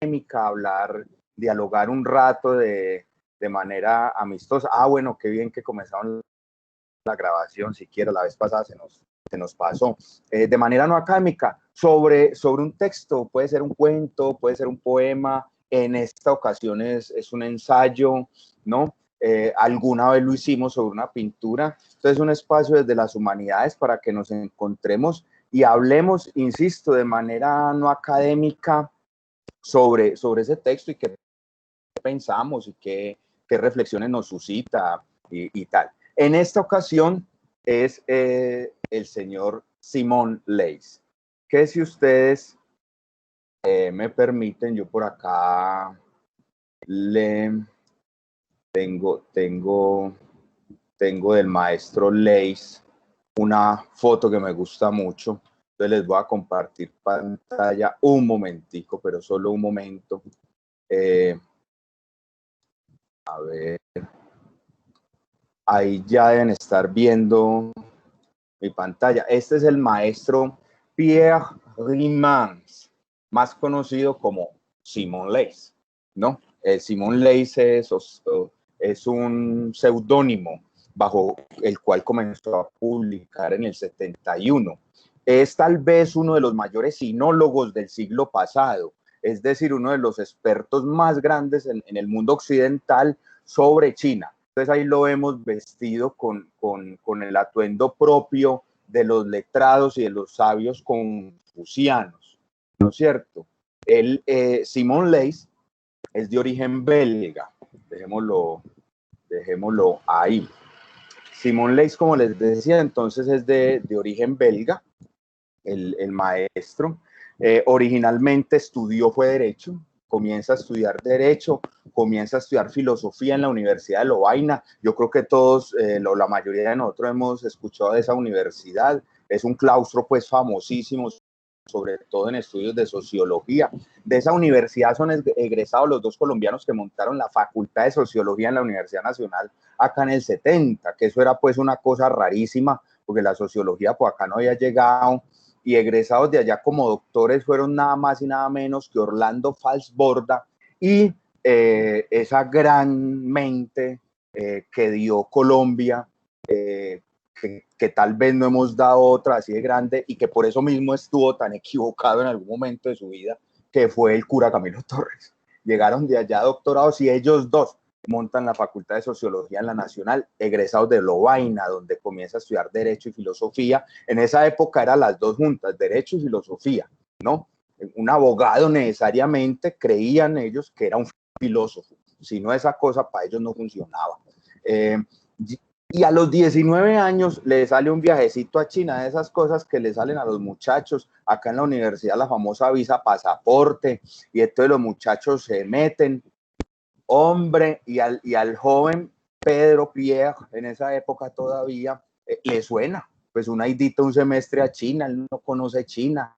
académica, hablar, dialogar un rato de manera amistosa. Ah, bueno, qué bien que comenzaron la grabación, siquiera la vez pasada se nos pasó. De manera no académica, sobre un texto, puede ser un cuento, puede ser un poema, en esta ocasión es un ensayo, ¿no? Alguna vez lo hicimos sobre una pintura. Entonces, un espacio desde las humanidades para que nos encontremos y hablemos, insisto, de manera no académica sobre ese texto y qué pensamos y qué reflexiones nos suscita y tal. En esta ocasión es el señor Simón Leys, que si ustedes me permiten, yo por acá le tengo del maestro Leys una foto que me gusta mucho. Entonces les voy a compartir pantalla un momentico, pero solo un momento. A ver, ahí ya deben estar viendo mi pantalla. Este es el maestro Pierre Rimans, más conocido como Simón Leys, ¿no? Simón Leys es un seudónimo bajo el cual comenzó a publicar en el 71. Es tal vez uno de los mayores sinólogos del siglo pasado, es decir, uno de los expertos más grandes en el mundo occidental sobre China. Entonces ahí lo vemos vestido con el atuendo propio de los letrados y de los sabios confucianos, ¿no es cierto? Simón Leys es de origen belga, dejémoslo ahí. Simón Leys, como les decía, entonces es de origen belga, el maestro. Originalmente fue Derecho, comienza a estudiar Derecho, comienza a estudiar Filosofía en la Universidad de Lovaina. Yo creo que todos, la mayoría de nosotros hemos escuchado de esa universidad. Es un claustro pues famosísimo, sobre todo en estudios de sociología. De esa universidad son egresados los dos colombianos que montaron la Facultad de Sociología en la Universidad Nacional acá en el 70, que eso era pues una cosa rarísima, porque la sociología pues acá no había llegado, y egresados de allá como doctores fueron nada más y nada menos que Orlando Falsborda y esa gran mente que dio Colombia, que tal vez no hemos dado otra así de grande y que por eso mismo estuvo tan equivocado en algún momento de su vida, que fue el cura Camilo Torres. Llegaron de allá doctorados y ellos dos montan la Facultad de Sociología en la Nacional, egresados de Lovaina, donde comienza a estudiar Derecho y Filosofía. En esa época eran las dos juntas, Derecho y Filosofía, ¿no? Un abogado necesariamente creían ellos que era un filósofo, si no esa cosa para ellos no funcionaba. Y a los 19 años le sale un viajecito a China, de esas cosas que le salen a los muchachos, acá en la universidad la famosa visa pasaporte, y entonces los muchachos se meten, hombre, y al joven Pedro Pierre, en esa época todavía, le suena, pues una idita un semestre a China, él no conoce China,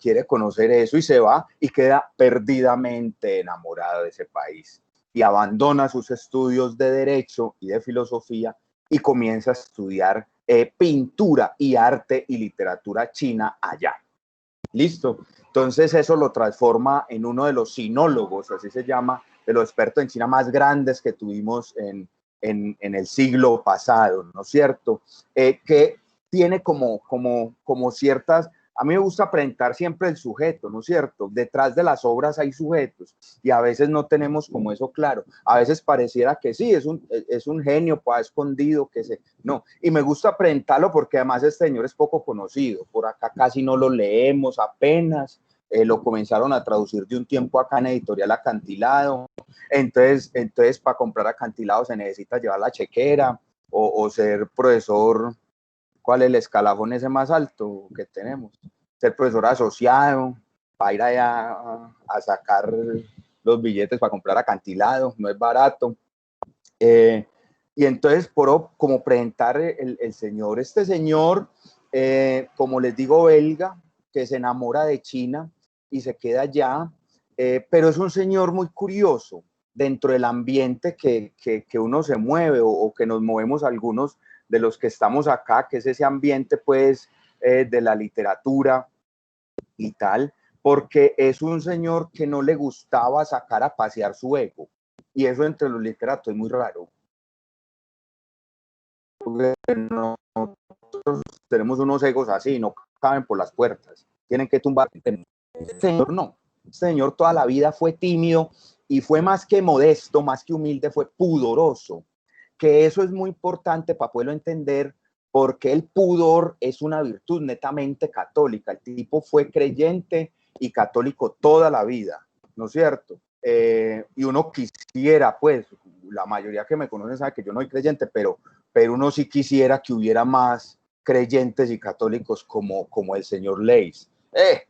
quiere conocer eso y se va y queda perdidamente enamorado de ese país y abandona sus estudios de Derecho y de Filosofía y comienza a estudiar pintura y arte y literatura china allá. Listo. Entonces eso lo transforma en uno de los sinólogos, así se llama, de los expertos en China más grandes que tuvimos en el siglo pasado, ¿no es cierto? Que tiene como ciertas, a mí me gusta presentar siempre el sujeto, ¿no es cierto? Detrás de las obras hay sujetos y a veces no tenemos como eso claro. A veces pareciera que sí, es un genio, pues escondido, que se... No, y me gusta presentarlo porque además este señor es poco conocido. Por acá casi no lo leemos apenas. Lo comenzaron a traducir de un tiempo acá en Editorial Acantilado. Entonces para comprar Acantilado se necesita llevar la chequera o ser profesor. ¿Cuál es el escalafón ese más alto que tenemos? Ser profesor asociado, para ir allá a sacar los billetes para comprar Acantilado, no es barato. Y entonces, como presentar el señor, este señor, como les digo, belga, que se enamora de China y se queda allá, pero es un señor muy curioso dentro del ambiente que uno se mueve o que nos movemos algunos de los que estamos acá, que es ese ambiente pues de la literatura y tal, porque es un señor que no le gustaba sacar a pasear su ego. Y eso entre los literatos es muy raro. Porque nosotros tenemos unos egos así, no caben por las puertas. Tienen que tumbar. Este señor no. Este señor toda la vida fue tímido y fue más que modesto, más que humilde, fue pudoroso. Que eso es muy importante para poderlo entender, porque el pudor es una virtud netamente católica. El tipo fue creyente y católico toda la vida, ¿no es cierto? Y uno quisiera, pues, la mayoría que me conocen sabe que yo no soy creyente, pero uno sí quisiera que hubiera más creyentes y católicos como el señor Leys.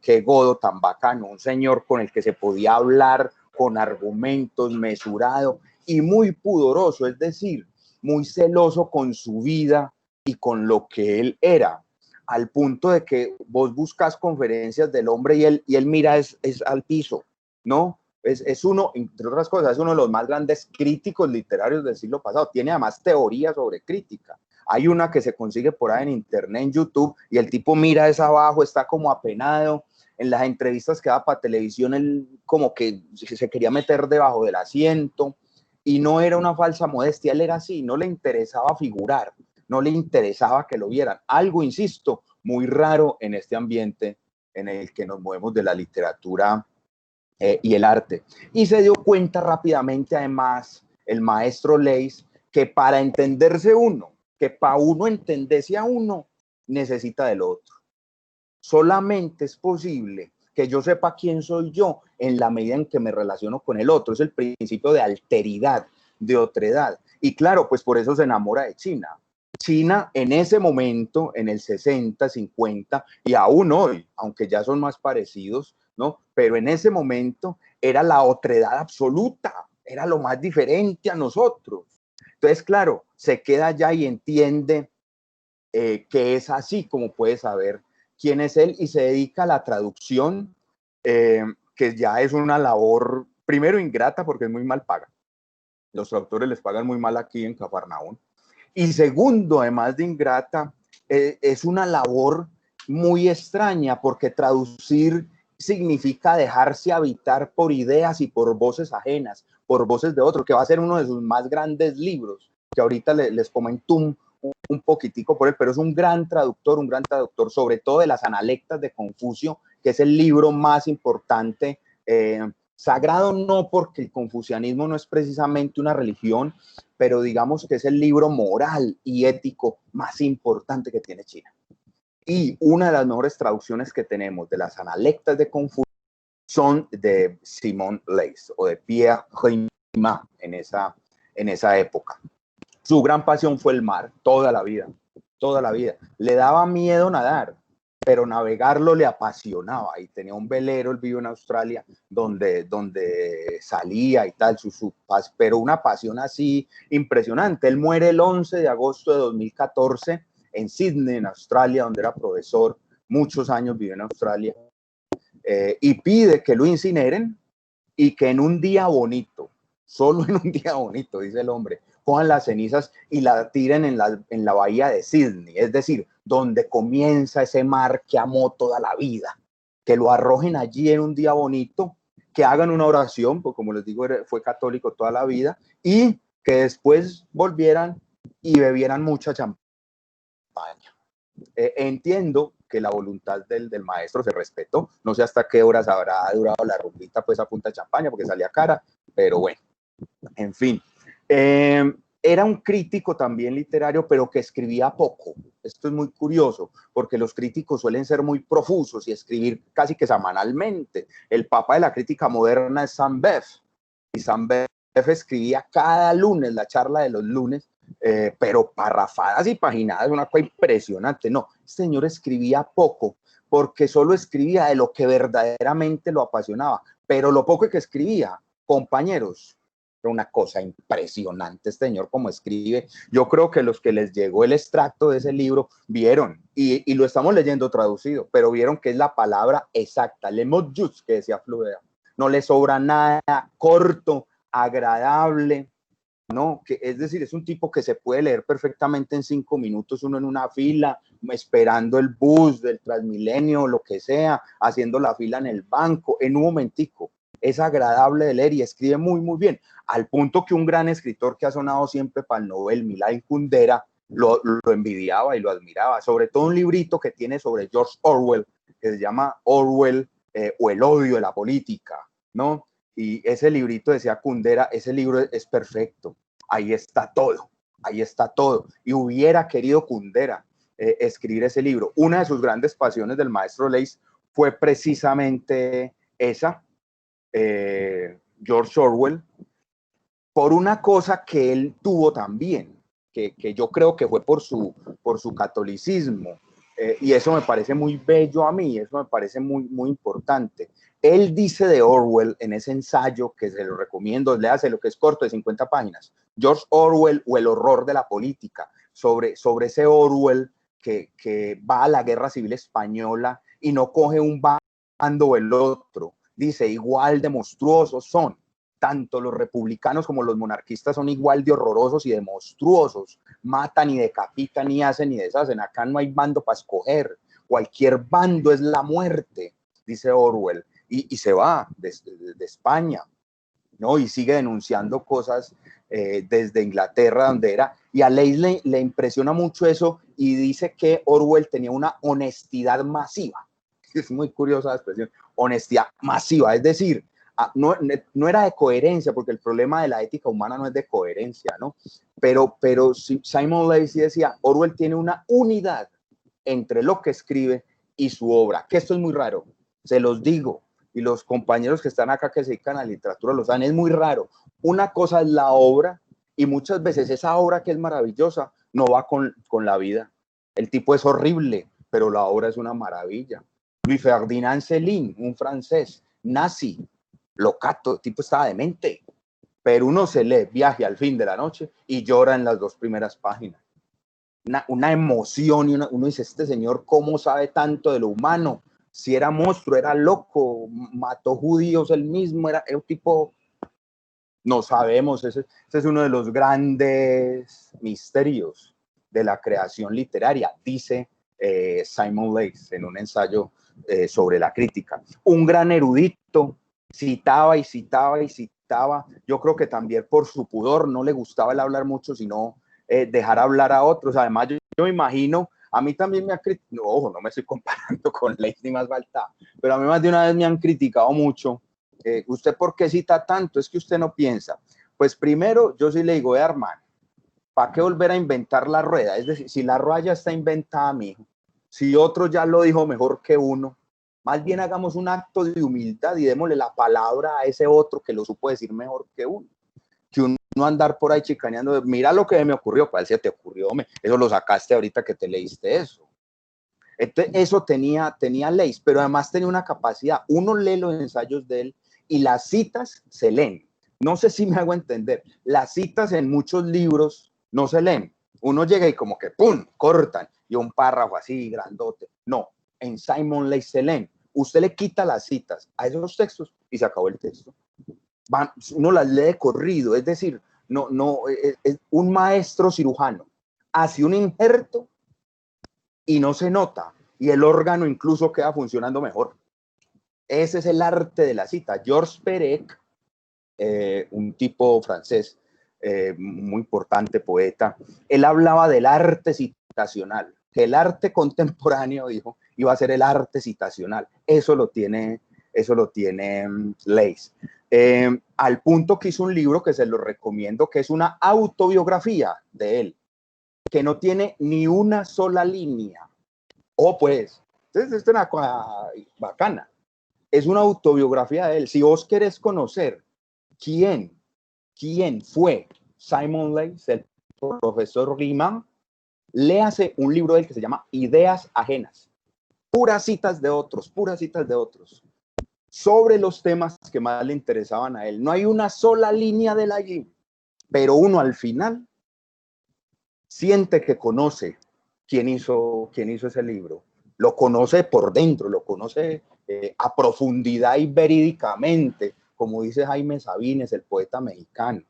Qué godo tan bacano, un señor con el que se podía hablar con argumentos, mesurado y muy pudoroso, es decir, muy celoso con su vida y con lo que él era, al punto de que vos buscas conferencias del hombre y él mira es al piso, ¿no? Es uno, entre otras cosas, es uno de los más grandes críticos literarios del siglo pasado. Tiene además teorías sobre crítica. Hay una que se consigue por ahí en internet, en YouTube, y el tipo mira es abajo, está como apenado. En las entrevistas que daba para televisión, él como que se quería meter debajo del asiento, y no era una falsa modestia, él era así, no le interesaba figurar, no le interesaba que lo vieran. Algo, insisto, muy raro en este ambiente en el que nos movemos de la literatura y el arte. Y se dio cuenta rápidamente, además, el maestro Leys, que para entenderse uno, que para uno entenderse a uno, necesita del otro. Solamente es posible que yo sepa quién soy yo en la medida en que me relaciono con el otro. Es el principio de alteridad, de otredad. Y claro, pues por eso se enamora de China. China en ese momento, en el 60, 50 y aún hoy, aunque ya son más parecidos, ¿no? Pero en ese momento era la otredad absoluta, era lo más diferente a nosotros. Entonces, claro, se queda allá y entiende que es así como puede saber quién es él y se dedica a la traducción, que ya es una labor, primero ingrata porque es muy mal paga. Los traductores les pagan muy mal aquí en Cafarnaún. Y segundo, además de ingrata, es una labor muy extraña porque traducir significa dejarse habitar por ideas y por voces ajenas, por voces de otro, que va a ser uno de sus más grandes libros, que ahorita les comento un poquitico por él, pero es un gran traductor, sobre todo de las Analectas de Confucio, que es el libro más importante, sagrado no porque el confucianismo no es precisamente una religión, pero digamos que es el libro moral y ético más importante que tiene China. Y una de las mejores traducciones que tenemos de las Analectas de Confucio son de Simon Leys o de Pierre Rima en esa época. Su gran pasión fue el mar, toda la vida, toda la vida. Le daba miedo nadar, pero navegarlo le apasionaba y tenía un velero, él vive en Australia, donde salía y tal, pero una pasión así impresionante. Él muere el 11 de agosto de 2014 en Sydney, en Australia, donde era profesor, muchos años vivió en Australia, y pide que lo incineren y que en un día bonito, solo en un día bonito, dice el hombre, cojan las cenizas y la tiren en la bahía de Sydney, es decir, donde comienza ese mar que amó toda la vida, que lo arrojen allí en un día bonito, que hagan una oración, porque como les digo, fue católico toda la vida, y que después volvieran y bebieran mucha champaña. Entiendo que la voluntad del maestro se respetó, no sé hasta qué horas habrá durado la rumbita pues a punta de champaña, porque salía cara, pero bueno, en fin. Era un crítico también literario, pero que escribía poco. Esto es muy curioso, porque los críticos suelen ser muy profusos y escribir casi que semanalmente. El papa de la crítica moderna es Saint-Beuve, y Saint-Beuve escribía cada lunes, la charla de los lunes, pero parrafadas y paginadas, una cosa impresionante. No, este señor escribía poco, porque solo escribía de lo que verdaderamente lo apasionaba, pero lo poco que escribía, compañeros, una cosa impresionante este señor como escribe. Yo creo que los que les llegó el extracto de ese libro vieron, y lo estamos leyendo traducido, pero vieron que es la palabra exacta, le mot juste, que decía Flaubert. No le sobra nada, corto, agradable, ¿no? Que, es decir, es un tipo que se puede leer perfectamente en 5 minutos, uno en una fila, esperando el bus del Transmilenio, lo que sea, haciendo la fila en el banco, en un momentico. Es agradable de leer y escribe muy, muy bien, al punto que un gran escritor que ha sonado siempre para el Nobel, Milan Kundera, lo envidiaba y lo admiraba, sobre todo un librito que tiene sobre George Orwell, que se llama Orwell o el odio de la política, ¿no? Y ese librito, decía Kundera, ese libro es perfecto, ahí está todo, ahí está todo. Y hubiera querido Kundera escribir ese libro. Una de sus grandes pasiones del maestro Leys fue precisamente esa, George Orwell, por una cosa que él tuvo también, que yo creo que fue por su catolicismo, y eso me parece muy bello a mí, eso me parece muy, muy importante. Él dice de Orwell en ese ensayo, que se lo recomiendo, léase lo que es corto, de 50 páginas, George Orwell o el horror de la política, sobre ese Orwell que va a la guerra civil española y no coge un bando o el otro, dice, igual de monstruosos son. Tanto los republicanos como los monarquistas son igual de horrorosos y de monstruosos. Matan y decapitan y hacen y deshacen. Acá no hay bando para escoger. Cualquier bando es la muerte, dice Orwell. Y se va de España, ¿no? Y sigue denunciando cosas desde Inglaterra, donde era. Y a Leys le impresiona mucho eso y dice que Orwell tenía una honestidad masiva. Es muy curiosa la expresión. Honestidad masiva, es decir, no era de coherencia, porque el problema de la ética humana no es de coherencia, ¿no? Pero Simon Leys decía, Orwell tiene una unidad entre lo que escribe y su obra, que esto es muy raro, se los digo, y los compañeros que están acá que se dedican a la literatura lo saben, es muy raro. Una cosa es la obra, y muchas veces esa obra que es maravillosa no va con la vida. El tipo es horrible, pero la obra es una maravilla. Louis Ferdinand Céline, un francés, nazi, locato, el tipo estaba demente, pero uno se lee Viaje al fin de la noche y llora en las 2 primeras páginas. Una emoción y uno dice, este señor, ¿cómo sabe tanto de lo humano? Si era monstruo, era loco, mató judíos él mismo, era un tipo, no sabemos, ese es uno de los grandes misterios de la creación literaria, dice Simon Leys en un ensayo sobre la crítica. Un gran erudito, citaba y citaba y citaba. Yo creo que también por su pudor no le gustaba el hablar mucho, sino dejar hablar a otros. Además, yo me imagino, a mí también me ha criticado, ojo, no me estoy comparando con Leys ni más falta, pero a mí más de una vez me han criticado mucho. ¿Usted por qué cita tanto? Es que usted no piensa. Pues primero, yo sí le digo, hermano, ¿para qué volver a inventar la rueda? Es decir, si la rueda ya está inventada, mijo, si otro ya lo dijo mejor que uno, más bien hagamos un acto de humildad y démosle la palabra a ese otro que lo supo decir mejor que uno. Que uno andar por ahí chicaneando, mira lo que me ocurrió, ¿cuál se te ocurrió? Eso lo sacaste ahorita que te leíste eso. Entonces, eso tenía Leys, pero además tenía una capacidad. Uno lee los ensayos de él y las citas se leen. No sé si me hago entender. Las citas en muchos libros no se leen. Uno llega y como que ¡pum! Cortan y un párrafo así grandote. No, en Simon Leys se leen. Usted le quita las citas a esos textos y se acabó el texto. Uno las lee de corrido, es decir, es un maestro cirujano hace un injerto y no se nota, y el órgano incluso queda funcionando mejor. Ese es el arte de la cita. Georges Perec, un tipo francés muy importante, poeta, él hablaba del arte citacional, que el arte contemporáneo, dijo, iba a ser el arte citacional. Eso lo tiene Leys. Al punto que hizo un libro que se lo recomiendo, que es una autobiografía de él, que no tiene ni una sola línea. Pues, entonces esto es una cosa bacana. Es una autobiografía de él. Si vos querés conocer quién fue Simon Leys, el profesor Riemann, léase un libro de él que se llama Ideas Ajenas. Puras citas de otros, sobre los temas que más le interesaban a él. No hay una sola línea de allí, pero uno al final siente que conoce quién hizo ese libro. Lo conoce por dentro, lo conoce a profundidad y verídicamente, como dice Jaime Sabines, el poeta mexicano.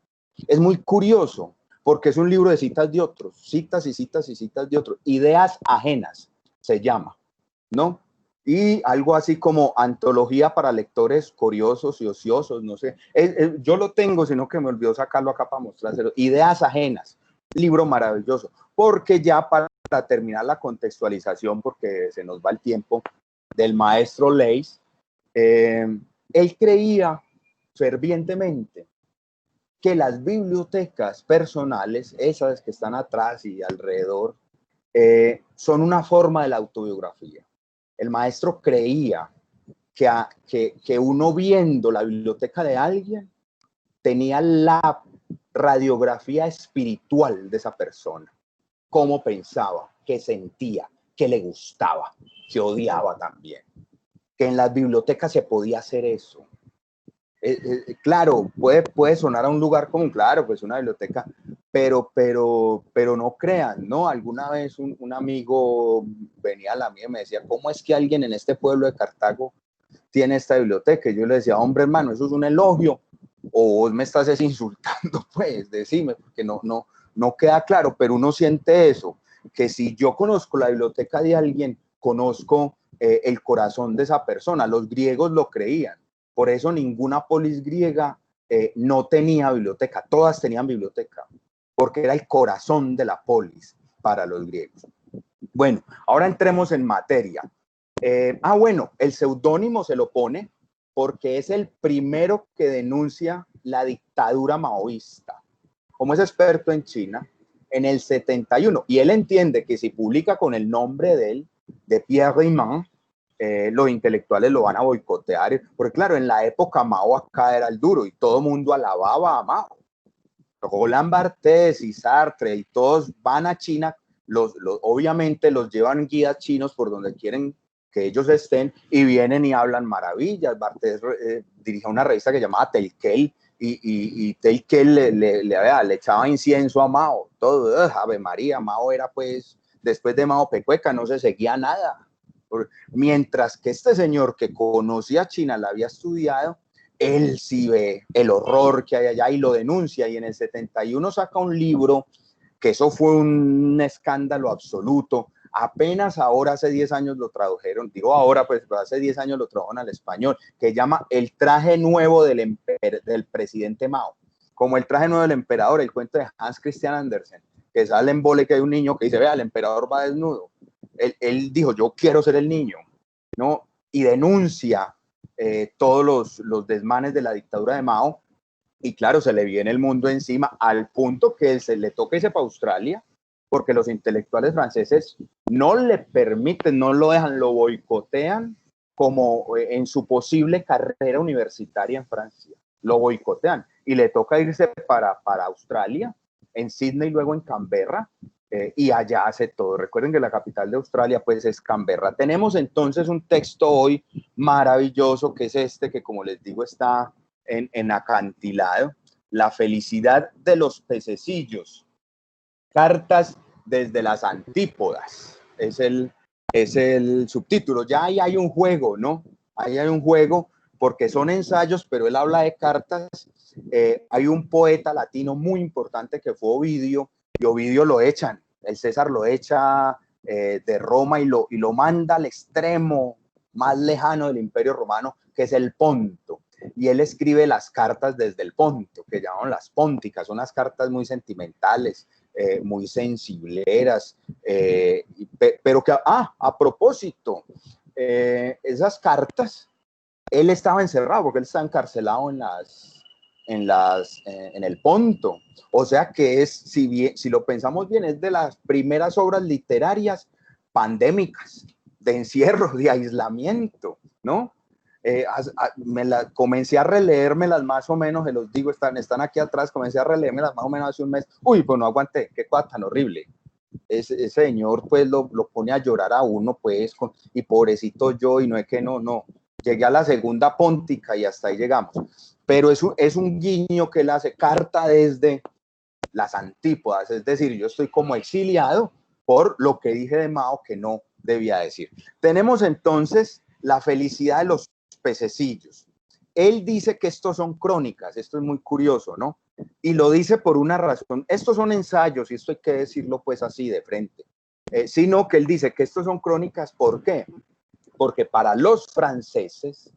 Es muy curioso, porque es un libro de citas de otros, citas y citas y citas de otros, ideas ajenas se llama, ¿no? Y algo así como antología para lectores curiosos y ociosos, no sé. Yo lo tengo, sino que me olvidó sacarlo acá para mostrárselo. Ideas ajenas, libro maravilloso, porque ya para terminar la contextualización, porque se nos va el tiempo, del maestro Leys, él creía fervientemente que las bibliotecas personales, esas que están atrás y alrededor, son una forma de la autobiografía. El maestro creía que uno viendo la biblioteca de alguien tenía la radiografía espiritual de esa persona, cómo pensaba, qué sentía, qué le gustaba, qué odiaba también. Que en las bibliotecas se podía hacer eso. Claro, puede sonar a un lugar común, claro, pues una biblioteca, pero no crean, ¿no? Alguna vez un amigo venía a la mía y me decía, ¿cómo es que alguien en este pueblo de Cartago tiene esta biblioteca? Y yo le decía, hombre, hermano, eso es un elogio, o vos me estás insultando, pues, decime, porque no queda claro, pero uno siente eso, que si yo conozco la biblioteca de alguien, conozco el corazón de esa persona. Los griegos lo creían. Por eso ninguna polis griega no tenía biblioteca, todas tenían biblioteca, porque era el corazón de la polis para los griegos. Bueno, ahora entremos en materia. Bueno, el seudónimo se lo pone porque es el primero que denuncia la dictadura maoísta. Como es experto en China, en el 71, y él entiende que si publica con el nombre de él, de Pierre Rimand, los intelectuales lo van a boicotear, porque claro, en la época Mao acá era el duro y todo el mundo alababa a Mao. Roland Barthes y Sartre y todos van a China, obviamente los llevan guías chinos por donde quieren que ellos estén y vienen y hablan maravillas. Barthes dirigía una revista que llamaba Telquel y Telquel le echaba incienso a Mao, todo, Ave María, Mao era pues, después de Mao Pecueca no se seguía nada. Mientras que este señor que conocía China, la había estudiado, él sí ve el horror que hay allá y lo denuncia, y en el 71 saca un libro, que eso fue un escándalo absoluto. Apenas ahora, hace 10 años lo tradujeron, digo ahora, pues hace 10 años lo tradujeron al español, que llama El traje nuevo del presidente Mao, como el traje nuevo del emperador, el cuento de Hans Christian Andersen, que sale en Vole, que hay un niño que dice, vea, el emperador va desnudo. Él dijo, yo quiero ser el niño, ¿no? Y denuncia todos los desmanes de la dictadura de Mao, y claro, se le viene el mundo encima al punto que se le toca irse para Australia, porque los intelectuales franceses no le permiten, no lo dejan, lo boicotean como en su posible carrera universitaria en Francia, lo boicotean, y le toca irse para Australia, en Sydney, luego en Canberra, y allá hace todo. Recuerden que la capital de Australia pues es Canberra. Tenemos entonces un texto hoy maravilloso, que es este, que como les digo está en acantilado, La felicidad de los pececillos, cartas desde las antípodas, es el subtítulo. Ya ahí hay un juego, ¿no? Ahí hay un juego, porque son ensayos, pero él habla de cartas. Hay un poeta latino muy importante que fue Ovidio, y Ovidio lo echan, el César lo echa de Roma y lo manda al extremo más lejano del Imperio Romano, que es el Ponto. Y él escribe las cartas desde el Ponto, que llaman las pónticas, son unas cartas muy sentimentales, muy sensibleras, pero que, a propósito, esas cartas, él estaba encerrado porque él está encarcelado en el Ponto. O sea que es, si lo pensamos bien, es de las primeras obras literarias pandémicas, de encierro, de aislamiento, ¿no? Comencé a releérmelas más o menos, se los digo, están aquí atrás, comencé a releérmelas más o menos hace un mes. Uy, pues no aguanté, qué cosa tan horrible. Ese señor pues lo pone a llorar a uno, pues, y pobrecito yo, y no es que no. Llegué a la segunda póntica y hasta ahí llegamos. Pero es un guiño que él hace, carta desde las antípodas, es decir, yo estoy como exiliado por lo que dije de Mao que no debía decir. Tenemos entonces La felicidad de los pececillos. él dice que estos son crónicas, esto es muy curioso, ¿no? Y lo dice por una razón, estos son ensayos, y esto hay que decirlo pues así de frente, sino que él dice que estos son crónicas, ¿por qué? Porque para los franceses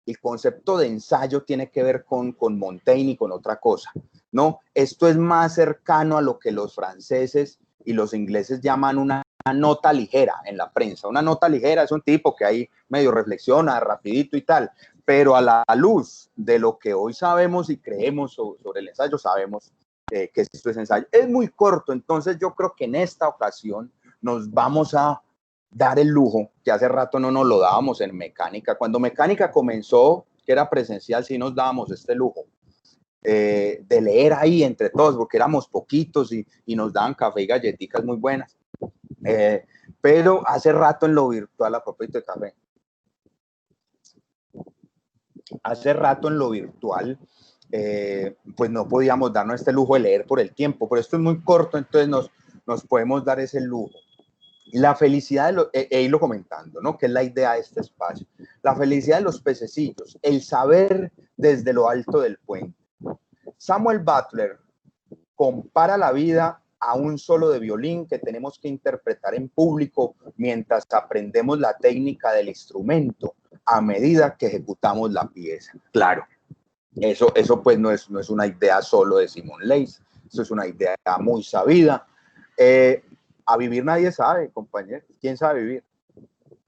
el concepto de ensayo tiene que ver con Montaigne y con otra cosa, ¿no? Esto es más cercano a lo que los franceses y los ingleses llaman una nota ligera en la prensa. Una nota ligera es un tipo que ahí medio reflexiona rapidito y tal, pero a la luz de lo que hoy sabemos y creemos sobre el ensayo, sabemos que esto es ensayo. Es muy corto, entonces yo creo que en esta ocasión nos vamos a dar el lujo, que hace rato no nos lo dábamos en mecánica. Cuando mecánica comenzó, que era presencial, sí nos dábamos este lujo de leer ahí entre todos, porque éramos poquitos y nos daban café y galletitas muy buenas. Pero hace rato en lo virtual, a propósito de café, hace rato en lo virtual, pues no podíamos darnos este lujo de leer por el tiempo, pero esto es muy corto, entonces nos podemos dar ese lujo. La felicidad, he ido comentando, ¿no? Que es la idea de este espacio. La felicidad de los pececillos, el saber desde lo alto del puente. Samuel Butler compara la vida a un solo de violín que tenemos que interpretar en público mientras aprendemos la técnica del instrumento a medida que ejecutamos la pieza. Claro, eso pues no es una idea solo de Simon Leys, eso es una idea muy sabida. A vivir nadie sabe, compañeros. ¿Quién sabe vivir?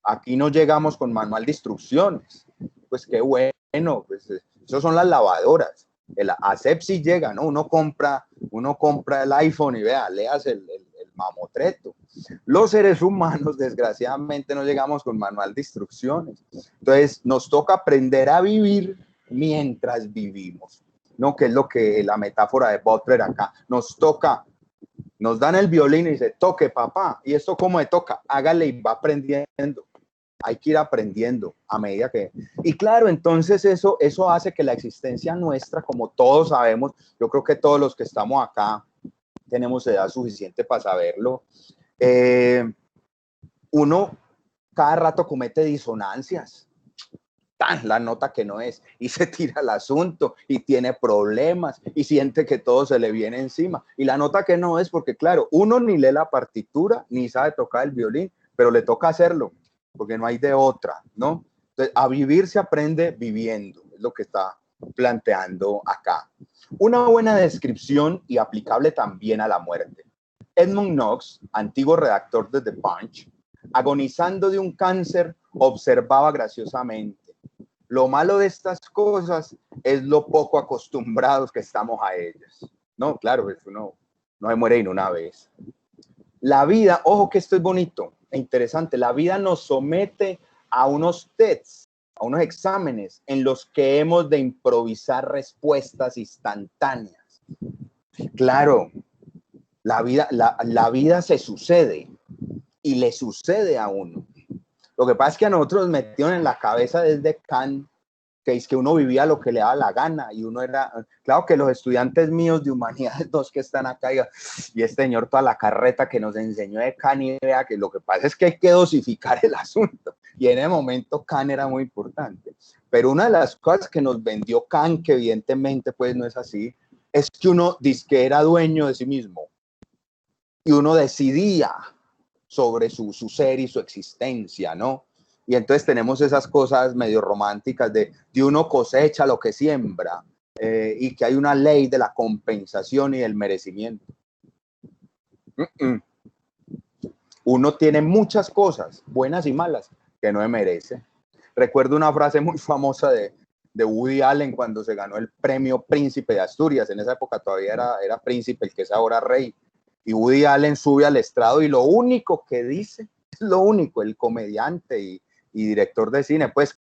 Aquí no llegamos con manual de instrucciones. Pues qué bueno, pues eso son las lavadoras. El ASEP sí llega, ¿no? Uno compra el iPhone y vea, leas el mamotreto. Los seres humanos, desgraciadamente, no llegamos con manual de instrucciones. Entonces, nos toca aprender a vivir mientras vivimos, ¿no? Que es lo que la metáfora de Butler acá. Nos dan el violín y dice, toque papá, y esto cómo me toca, hágale y va aprendiendo. Hay que ir aprendiendo a medida que... Y claro, entonces eso hace que la existencia nuestra, como todos sabemos, yo creo que todos los que estamos acá tenemos edad suficiente para saberlo, uno cada rato comete disonancias. La nota que no es, y se tira el asunto y tiene problemas y siente que todo se le viene encima, y la nota que no es, porque claro, uno ni lee la partitura ni sabe tocar el violín, pero le toca hacerlo porque no hay de otra, ¿no? Entonces, a vivir se aprende viviendo, es lo que está planteando acá. Una buena descripción y aplicable también a la muerte. Edmund Knox, antiguo redactor de The Punch, agonizando de un cáncer, observaba graciosamente: lo malo de estas cosas es lo poco acostumbrados que estamos a ellas. No, claro, pues uno no se muere en una vez. La vida, ojo que esto es bonito e interesante, la vida nos somete a unos tests, a unos exámenes en los que hemos de improvisar respuestas instantáneas. Claro, la vida se sucede y le sucede a uno. Lo que pasa es que a nosotros nos metieron en la cabeza desde Kant que es que uno vivía lo que le daba la gana y uno era, claro que los estudiantes míos de humanidades, dos que están acá, y este señor toda la carreta que nos enseñó de Kant, y vea que lo que pasa es que hay que dosificar el asunto, y en ese momento Kant era muy importante, pero una de las cosas que nos vendió Kant, que evidentemente pues no es así, es que uno dizque era dueño de sí mismo, y uno decidía sobre su ser y su existencia, ¿no? Y entonces tenemos esas cosas medio románticas de uno cosecha lo que siembra, y que hay una ley de la compensación y del merecimiento. Uno tiene muchas cosas, buenas y malas, que no merece. Recuerdo una frase muy famosa de Woody Allen cuando se ganó el premio Príncipe de Asturias. En esa época todavía era príncipe, el que es ahora rey. Y Woody Allen sube al estrado y lo único que dice, es lo único, el comediante y director de cine, pues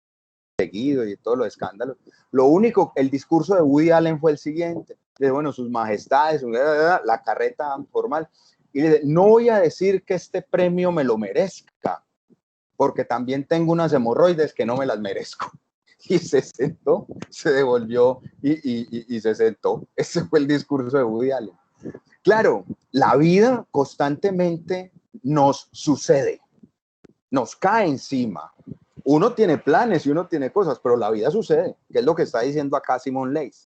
seguido y todos los escándalos, lo único, el discurso de Woody Allen fue el siguiente: de, bueno, sus majestades, la carreta formal, y le dice, no voy a decir que este premio me lo merezca, porque también tengo unas hemorroides que no me las merezco. Y se sentó, se devolvió y se sentó. Ese fue el discurso de Woody Allen. Claro, la vida constantemente nos sucede, nos cae encima. Uno tiene planes y uno tiene cosas, pero la vida sucede, que es lo que está diciendo acá Simón Leys.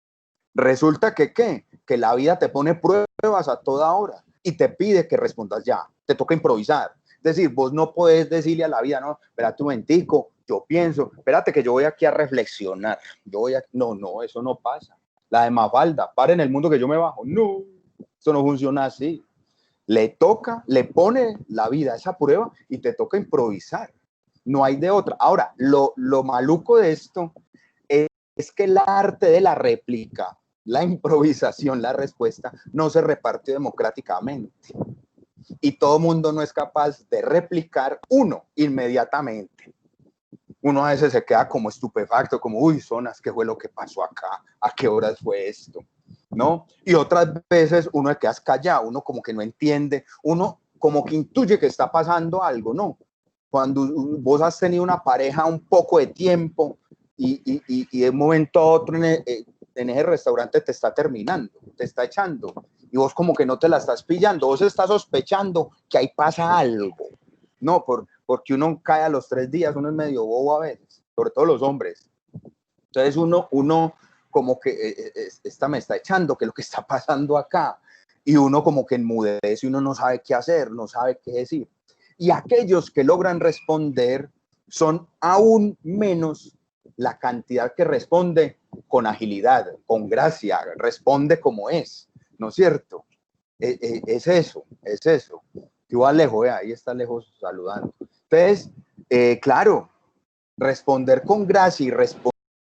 Resulta que, ¿qué? Que la vida te pone pruebas a toda hora y te pide que respondas ya, te toca improvisar. Es decir, vos no podés decirle a la vida, no, espérate un momentico, yo pienso, espérate que yo voy aquí a reflexionar, no, eso no pasa. La de Mafalda, para en el mundo que yo me bajo, no, eso no funciona así. Le toca, le pone la vida a esa prueba y te toca improvisar. No hay de otra. Ahora, lo maluco de esto es que el arte de la réplica, la improvisación, la respuesta, no se reparte democráticamente. Y todo mundo no es capaz de replicar uno inmediatamente. Uno a veces se queda como estupefacto, como, uy, zonas, ¿qué fue lo que pasó acá? ¿A qué horas fue esto? ¿No? Y otras veces uno se queda callado, uno como que no entiende, uno como que intuye que está pasando algo, ¿no? Cuando vos has tenido una pareja un poco de tiempo y de un momento a otro en ese restaurante te está terminando, te está echando, y vos como que no te la estás pillando, vos estás sospechando que ahí pasa algo, ¿no? Porque uno cae a los 3 días, uno es medio bobo a veces, sobre todo los hombres. Entonces uno como que esta me está echando, ¿qué es lo que está pasando acá? Y uno como que enmudece y uno no sabe qué hacer, no sabe qué decir. Y aquellos que logran responder son aún menos la cantidad que responde con agilidad, con gracia, responde como es, ¿no es cierto? Es eso, es eso. Yo Alejo, ahí está Alejo saludando. Entonces, claro, responder con gracia y responder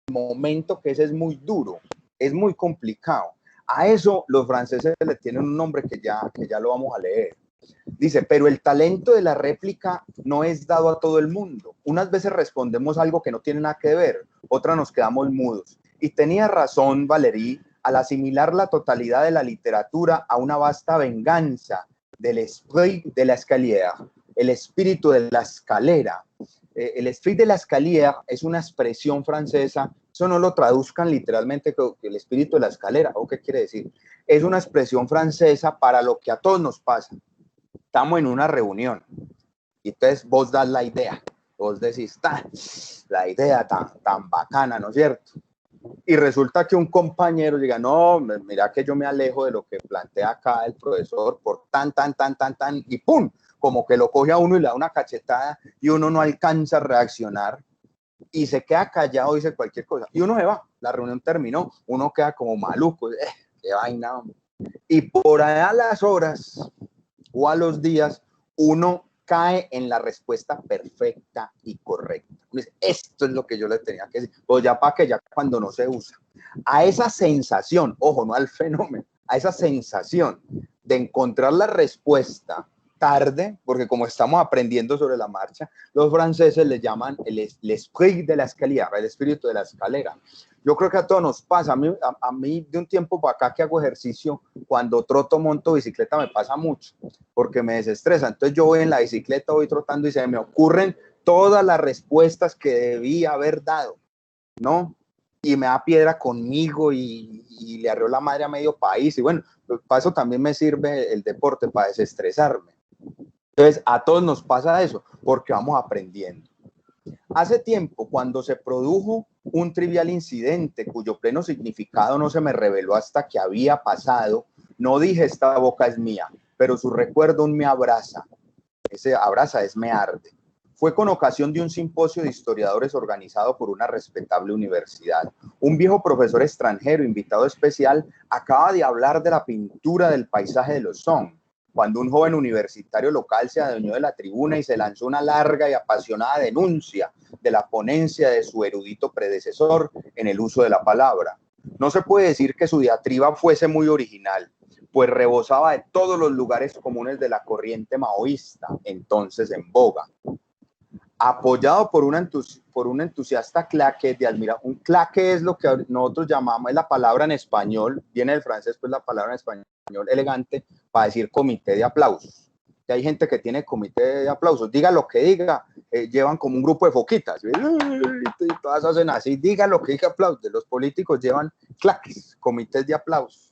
en el momento que ese es muy duro, es muy complicado. A eso los franceses le tienen un nombre que ya lo vamos a leer. Dice, pero el talento de la réplica no es dado a todo el mundo. Unas veces respondemos algo que no tiene nada que ver, otras nos quedamos mudos. Y tenía razón Valéry al asimilar la totalidad de la literatura a una vasta venganza del esprit de la escalier, el espíritu de la escalera. El esprit de la escalier es una expresión francesa, eso no lo traduzcan literalmente el espíritu de la escalera, ¿o qué quiere decir? Es una expresión francesa para lo que a todos nos pasa. Estamos en una reunión y entonces vos das la idea, vos decís, la idea tan bacana, ¿no es cierto? Y resulta que un compañero diga, no, mira que yo me alejo de lo que plantea acá el profesor por tan, y ¡pum! Como que lo coge a uno y le da una cachetada y uno no alcanza a reaccionar y se queda callado, dice cualquier cosa. Y uno se va, la reunión terminó, uno queda como maluco, qué vaina, hombre. Y por allá a las horas o a los días, uno cae en la respuesta perfecta y correcta. Dice, esto es lo que yo le tenía que decir. Pues ya para que ya cuando no se usa. A esa sensación, ojo, no al fenómeno, a esa sensación de encontrar la respuesta tarde, porque como estamos aprendiendo sobre la marcha, los franceses le llaman el esprit de la escalera, el espíritu de la escalera. Yo creo que a todos nos pasa, a mí de un tiempo para acá que hago ejercicio, cuando troto, monto bicicleta, me pasa mucho, porque me desestresa. Entonces yo voy en la bicicleta, voy trotando y se me ocurren todas las respuestas que debí haber dado, ¿no? Y me da piedra conmigo y le arreó la madre a medio país. Y bueno, para eso también me sirve el deporte, para desestresarme. Entonces, a todos nos pasa eso, porque vamos aprendiendo. Hace tiempo, cuando se produjo un trivial incidente cuyo pleno significado no se me reveló hasta que había pasado, no dije esta boca es mía, pero su recuerdo aún me abraza. Ese abraza es me arde. Fue con ocasión de un simposio de historiadores organizado por una respetable universidad. Un viejo profesor extranjero, invitado especial, acaba de hablar de la pintura del paisaje de los Song, cuando un joven universitario local se adueñó de la tribuna y se lanzó una larga y apasionada denuncia de la ponencia de su erudito predecesor en el uso de la palabra. No se puede decir que su diatriba fuese muy original, pues rebosaba de todos los lugares comunes de la corriente maoísta, entonces en boga. Apoyado por un entusiasta claque de admiración. Un claque es lo que nosotros llamamos, es la palabra en español, viene del francés, pues la palabra en español elegante para decir comité de aplausos. Que hay gente que tiene comité de aplausos, diga lo que diga, llevan como un grupo de foquitas, y todas hacen así, diga lo que diga aplausos. Los políticos llevan claques, comités de aplausos.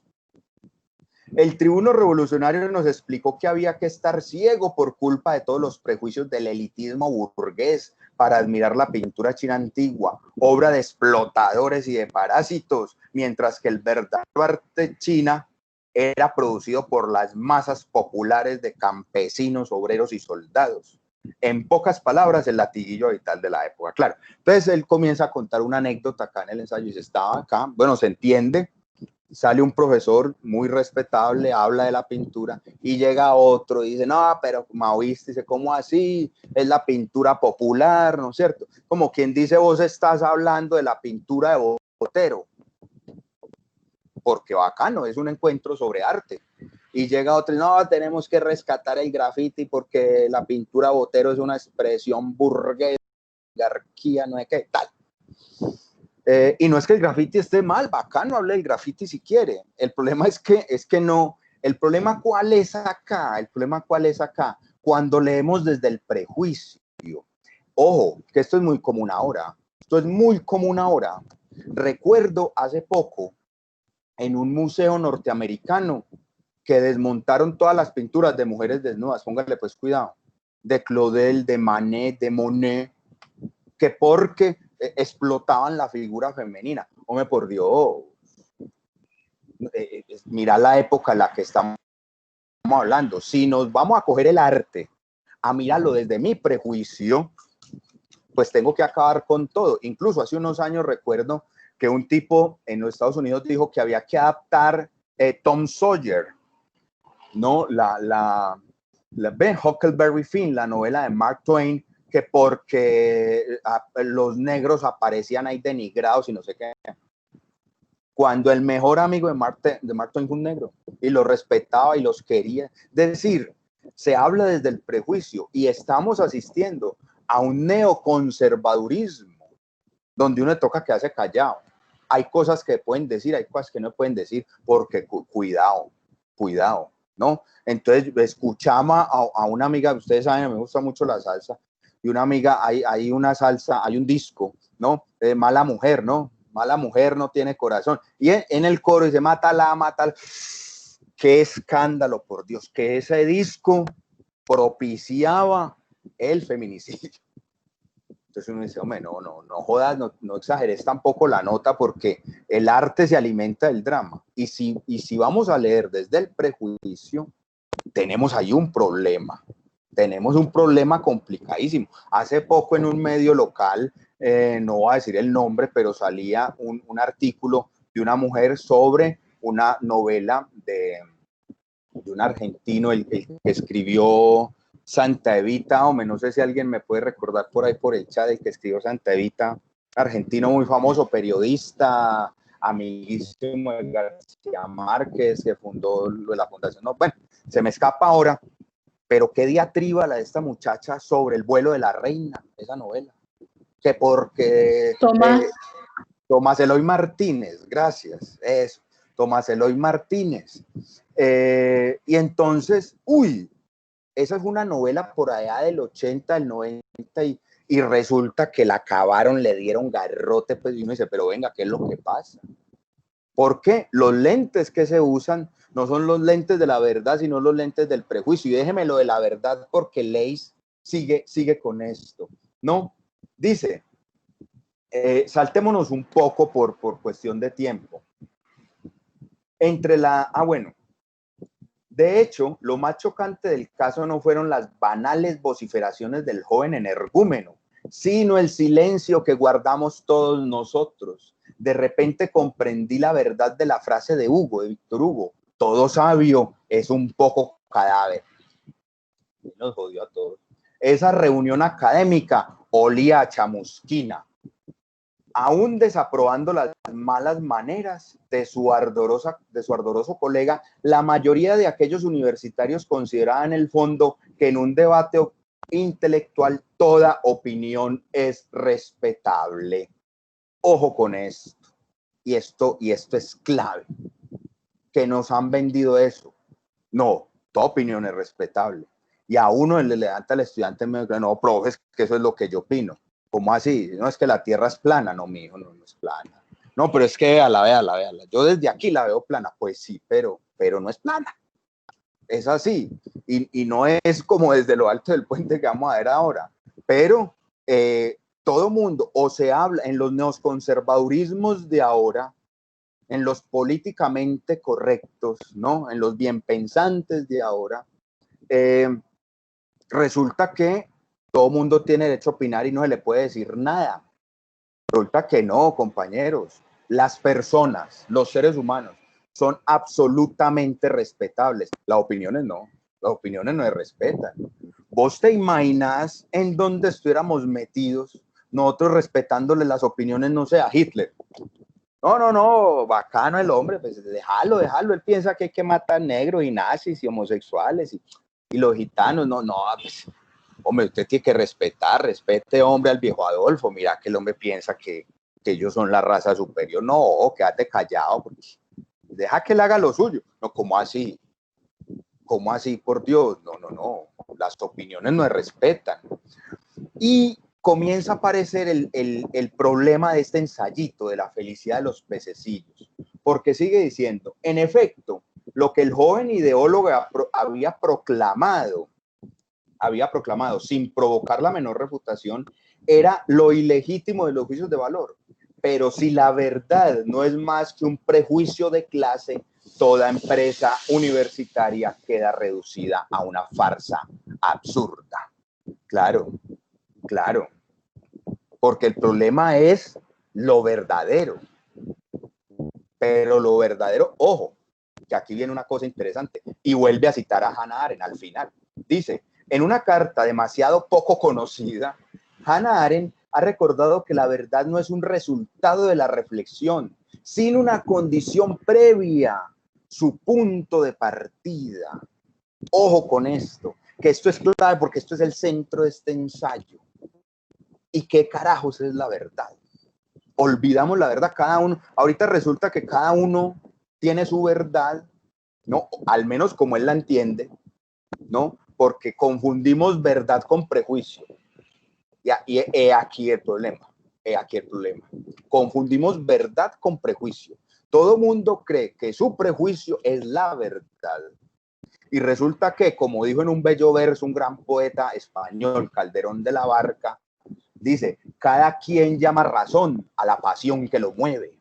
El tribuno revolucionario nos explicó que había que estar ciego por culpa de todos los prejuicios del elitismo burgués para admirar la pintura china antigua, obra de explotadores y de parásitos, mientras que el verdadero arte china era producido por las masas populares de campesinos, obreros y soldados. En pocas palabras, el latiguillo vital de la época. Claro, entonces él comienza a contar una anécdota acá en el ensayo y dice, estaba acá, bueno, se entiende, sale un profesor muy respetable, habla de la pintura y llega otro y dice, no, pero maoísta, dice, ¿cómo así? Es la pintura popular, ¿no es cierto? Como quien dice, vos estás hablando de la pintura de Botero, porque bacano, es un encuentro sobre arte. Y llega otro, no, tenemos que rescatar el graffiti porque la pintura Botero es una expresión burguesa, oligarquía, no es que tal. Y no es que el graffiti esté mal, bacano, hable del graffiti si quiere. El problema es que no. El problema cuál es acá, el problema cuál es acá, cuando leemos desde el prejuicio. Ojo, que esto es muy común ahora. Esto es muy común ahora. Recuerdo hace poco en un museo norteamericano que desmontaron todas las pinturas de mujeres desnudas, póngale pues cuidado, de Claudel, de Manet, de Monet, que porque explotaban la figura femenina. Hombre, por Dios, mira la época en la que estamos hablando. Si nos vamos a coger el arte, a mirarlo desde mi prejuicio, pues tengo que acabar con todo. Incluso hace unos años recuerdo que un tipo en los Estados Unidos dijo que había que adaptar Tom Sawyer, ¿no? Ben Huckleberry Finn, la novela de Mark Twain, que porque los negros aparecían ahí denigrados y no sé qué. Cuando el mejor amigo de Mark Twain fue un negro y los respetaba y los quería. Es decir, se habla desde el prejuicio y estamos asistiendo a un neoconservadurismo donde uno toca quedarse callado. Hay cosas que pueden decir, hay cosas que no pueden decir, porque cuidado, ¿no? Entonces, escuchamos a una amiga, ustedes saben, me gusta mucho la salsa, y una amiga, hay una salsa, hay un disco, ¿no? Mala mujer, ¿no? Mala mujer no tiene corazón. Y en el coro dice, mátala, mátala. Qué escándalo, por Dios, que ese disco propiciaba el feminicidio. Entonces uno dice, hombre, no jodas, no exageres tampoco la nota porque el arte se alimenta del drama. Y si vamos a leer desde el prejuicio, tenemos ahí un problema. Tenemos un problema complicadísimo. Hace poco en un medio local, no voy a decir el nombre, pero salía un artículo de una mujer sobre una novela de un argentino, el que escribió Santa Evita, hombre, no sé si alguien me puede recordar por ahí por el chat, el que escribió Santa Evita, argentino muy famoso, periodista, amiguísimo de García Márquez, que fundó la fundación. No, bueno, se me escapa ahora, pero qué diatriba la de esta muchacha sobre el vuelo de la reina, esa novela. Que porque Tomás Eloy Martínez, gracias, eso, Tomás Eloy Martínez. Y entonces, esa es una novela por allá del 80, del 90 y resulta que la acabaron, le dieron garrote, pues y uno dice, pero venga, ¿qué es lo que pasa? Porque los lentes que se usan no son los lentes de la verdad, sino los lentes del prejuicio. Y déjeme lo de la verdad porque Leis sigue con esto. No, dice, saltémonos un poco por cuestión de tiempo. De hecho, lo más chocante del caso no fueron las banales vociferaciones del joven energúmeno, sino el silencio que guardamos todos nosotros. De repente comprendí la verdad de la frase de Víctor Hugo, todo sabio es un poco cadáver. Y nos jodió a todos. Esa reunión académica olía a chamusquina, aún desaprobando las malas maneras de su ardoroso colega, la mayoría de aquellos universitarios consideraban en el fondo que en un debate intelectual toda opinión es respetable. Ojo con esto. Y esto es clave. Que nos han vendido eso. No, toda opinión es respetable. Y a uno le levanta al estudiante medio que no, profe, es que eso es lo que yo opino. ¿Cómo así? No es que la Tierra es plana, no, mijo, no es plana. No, pero es que véala. Yo desde aquí la veo plana, pues sí, pero no es plana. Es así. Y no es como desde lo alto del puente que vamos a ver ahora. Pero todo mundo, o se habla en los neoconservadurismos de ahora, en los políticamente correctos, ¿no? En los bien pensantes de ahora, resulta que todo mundo tiene derecho a opinar y no se le puede decir nada. Resulta que no, compañeros. Las personas, los seres humanos, son absolutamente respetables. Las opiniones no se respetan. ¿Vos te imaginas en dónde estuviéramos metidos nosotros respetándole las opiniones, no sé, a Hitler? No, bacano el hombre, pues déjalo, él piensa que hay que matar negros y nazis y homosexuales y los gitanos, no, pues, hombre, usted tiene que respete, hombre, al viejo Adolfo, mira que el hombre piensa que ellos son la raza superior, no, quédate callado, porque deja que él haga lo suyo, no, ¿cómo así? ¿Cómo así, por Dios? No, las opiniones no se respetan. Y comienza a aparecer el problema de este ensayito de la felicidad de los pececillos, porque sigue diciendo, en efecto, lo que el joven ideólogo había proclamado sin provocar la menor refutación, era lo ilegítimo de los juicios de valor. Pero si la verdad no es más que un prejuicio de clase, toda empresa universitaria queda reducida a una farsa absurda. Claro, porque el problema es lo verdadero. Pero lo verdadero, ojo, que aquí viene una cosa interesante, y vuelve a citar a Hannah Arendt al final. Dice, en una carta demasiado poco conocida, Hannah Arendt ha recordado que la verdad no es un resultado de la reflexión, sino una condición previa, su punto de partida. Ojo con esto, que esto es clave porque esto es el centro de este ensayo. ¿Y qué carajos es la verdad? Olvidamos la verdad, cada uno, ahorita resulta que cada uno tiene su verdad, ¿no? Al menos como él la entiende, ¿no? Porque confundimos verdad con prejuicio. Y aquí el problema, confundimos verdad con prejuicio. Todo mundo cree que su prejuicio es la verdad. Y resulta que, como dijo en un bello verso un gran poeta español, Calderón de la Barca, dice, cada quien llama razón a la pasión que lo mueve.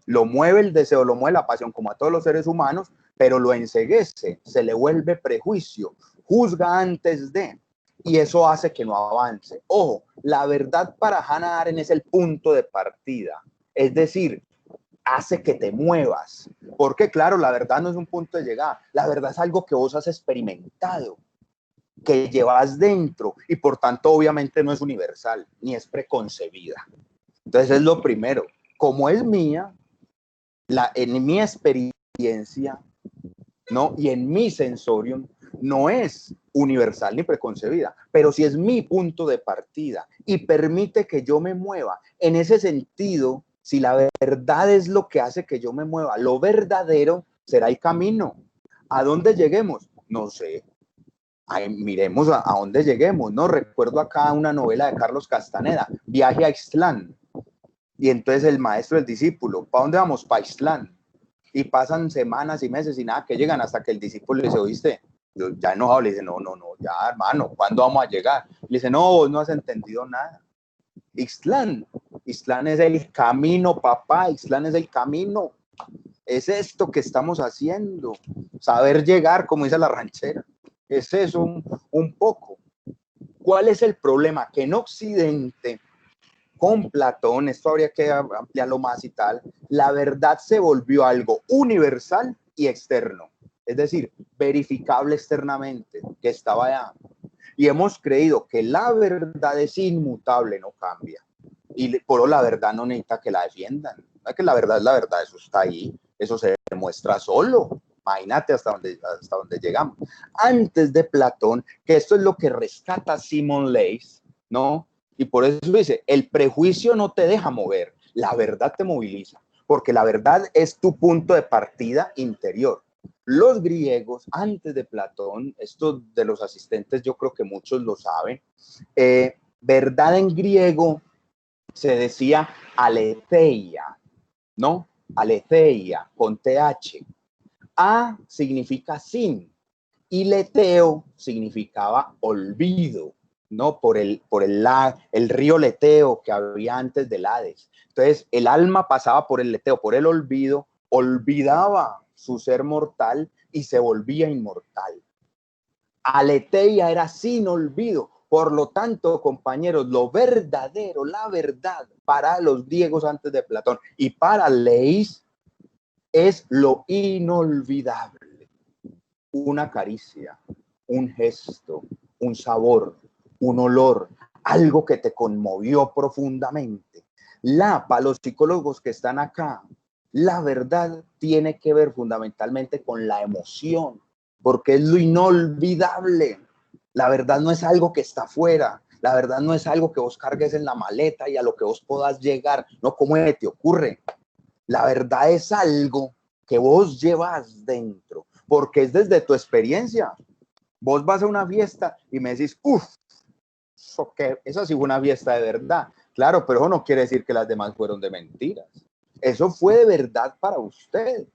Lo mueve el deseo, lo mueve la pasión, como a todos los seres humanos, pero lo enceguece, se le vuelve prejuicio, juzga antes de, y eso hace que no avance. Ojo, la verdad para Hannah Arendt es el punto de partida, es decir, hace que te muevas, porque claro, la verdad no es un punto de llegada, la verdad es algo que vos has experimentado, que llevas dentro, y por tanto obviamente no es universal, ni es preconcebida. Entonces es lo primero, como es mía, en mi experiencia, ¿no? Y en mi sensorium, no es universal ni preconcebida, pero sí es mi punto de partida y permite que yo me mueva. En ese sentido, si la verdad es lo que hace que yo me mueva, lo verdadero será el camino. ¿A dónde lleguemos? No sé. Ay, miremos a dónde lleguemos, ¿no? Recuerdo acá una novela de Carlos Castaneda, Viaje a Ixtlán. Y entonces el maestro, el discípulo, ¿para dónde vamos? Para Ixtlán. Y pasan semanas y meses y nada, que llegan hasta que el discípulo le dice, ¿oíste? Ya enojado le dice, no, ya hermano, ¿cuándo vamos a llegar? Le dice, no, vos no has entendido nada. Ixtlán es el camino, papá, Ixtlán es el camino. Es esto que estamos haciendo, saber llegar, como dice la ranchera. Es eso un poco. ¿Cuál es el problema? Que en Occidente, con Platón, esto habría que ampliarlo más y tal, la verdad se volvió algo universal y externo, es decir, verificable externamente, que estaba allá. Y hemos creído que la verdad es inmutable, no cambia. Y por la verdad no necesita que la defiendan. No es que la verdad es la verdad, eso está ahí, eso se demuestra solo. Imagínate hasta dónde llegamos. Antes de Platón, que esto es lo que rescata Simon Leys, ¿no? Y por eso dice, el prejuicio no te deja mover, la verdad te moviliza, porque la verdad es tu punto de partida interior. Los griegos, antes de Platón, esto de los asistentes yo creo que muchos lo saben, verdad en griego se decía aletheia, ¿no? Aletheia, con TH. A significa sin y leteo significaba olvido. ¿no? El río Leteo que había antes del Hades. Entonces, el alma pasaba por el Leteo, por el olvido, olvidaba su ser mortal y se volvía inmortal. Aletheia era sin olvido. Por lo tanto, compañeros, lo verdadero, la verdad para los griegos antes de Platón y para Leis es lo inolvidable. Una caricia, un gesto, un sabor, un olor, algo que te conmovió profundamente. Para los psicólogos que están acá, la verdad tiene que ver fundamentalmente con la emoción, porque es lo inolvidable. La verdad no es algo que está afuera, la verdad no es algo que vos cargues en la maleta y a lo que vos puedas llegar, no, ¿cómo te ocurre? La verdad es algo que vos llevas dentro, porque es desde tu experiencia. Vos vas a una fiesta y me decís, uff, esa sí fue una fiesta de verdad. Claro, pero eso no quiere decir que las demás fueron de mentiras. Eso fue de verdad para usted.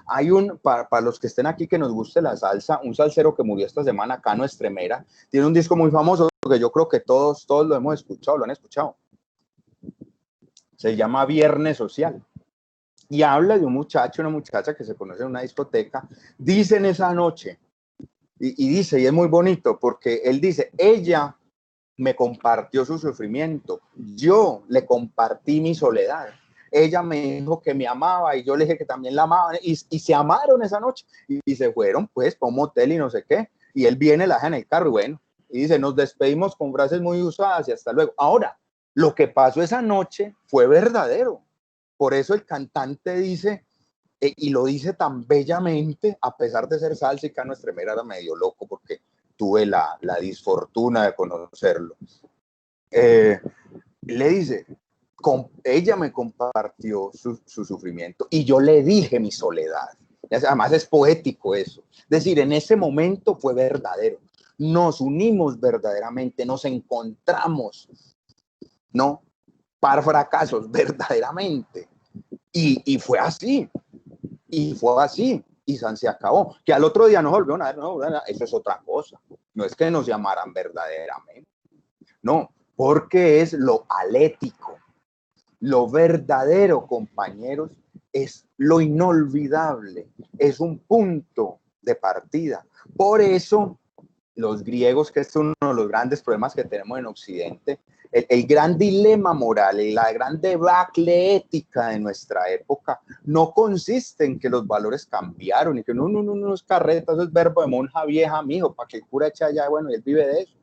Hay para los que estén aquí que nos guste la salsa, un salsero que murió esta semana, Cano Estremera, tiene un disco muy famoso que yo creo que todos lo hemos escuchado, lo han escuchado. Se llama Viernes Social. Y habla de un muchacho, una muchacha que se conoce en una discoteca, dicen esa noche, y dice, y es muy bonito, porque él dice, ella me compartió su sufrimiento, yo le compartí mi soledad, ella me dijo que me amaba y yo le dije que también la amaba, y se amaron esa noche, y se fueron pues para un motel y no sé qué, y él viene, la deja en el carro, y bueno, y dice, nos despedimos con frases muy usadas y hasta luego. Ahora, lo que pasó esa noche fue verdadero. Por eso el cantante dice, y lo dice tan bellamente, a pesar de ser salsa, y Cano Estremera era medio loco porque tuve la disfortuna de conocerlo. Le dice, ella me compartió su sufrimiento y yo le dije mi soledad. Además es poético eso. Es decir, en ese momento fue verdadero. Nos unimos verdaderamente, nos encontramos, ¿no? Para fracasos, verdaderamente. Y fue así. Y fue así. Y se acabó. Que al otro día no volvieron a ver, no, eso es otra cosa. No es que nos llamaran verdaderamente. No, porque es lo alético. Lo verdadero, compañeros, es lo inolvidable. Es un punto de partida. Por eso, los griegos, que es uno de los grandes problemas que tenemos en Occidente, el gran dilema moral y la gran debacle ética de nuestra época no consiste en que los valores cambiaron y que no es carreta, eso es verbo de monja vieja, mijo, para que el cura eche allá, bueno, y él vive de eso.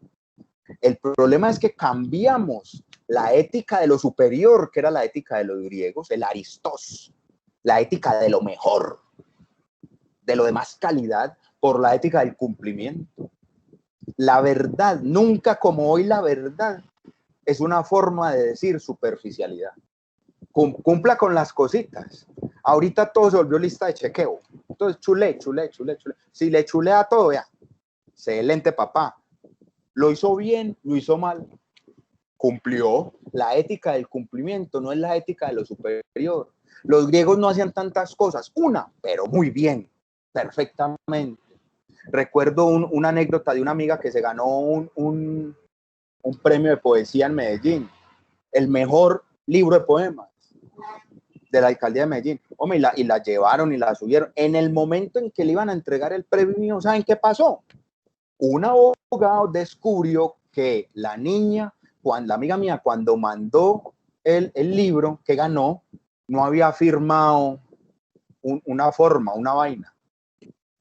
El problema es que cambiamos la ética de lo superior, que era la ética de los griegos, el aristos, la ética de lo mejor, de lo de más calidad, por la ética del cumplimiento. La verdad, nunca como hoy la verdad, es una forma de decir superficialidad. Cumpla con las cositas. Ahorita todo se volvió lista de chequeo. Entonces, chulé. Si le chulea todo, ya. Excelente, papá. Lo hizo bien, lo hizo mal. Cumplió. La ética del cumplimiento no es la ética de lo superior. Los griegos no hacían tantas cosas. Una, pero muy bien, perfectamente. Recuerdo una anécdota de una amiga que se ganó un premio de poesía en Medellín. El mejor libro de poemas de la alcaldía de Medellín. Hombre, y la llevaron y la subieron. En el momento en que le iban a entregar el premio, ¿saben qué pasó? Un abogado descubrió que la niña, la amiga mía, cuando mandó el libro que ganó, no había firmado una forma, una vaina.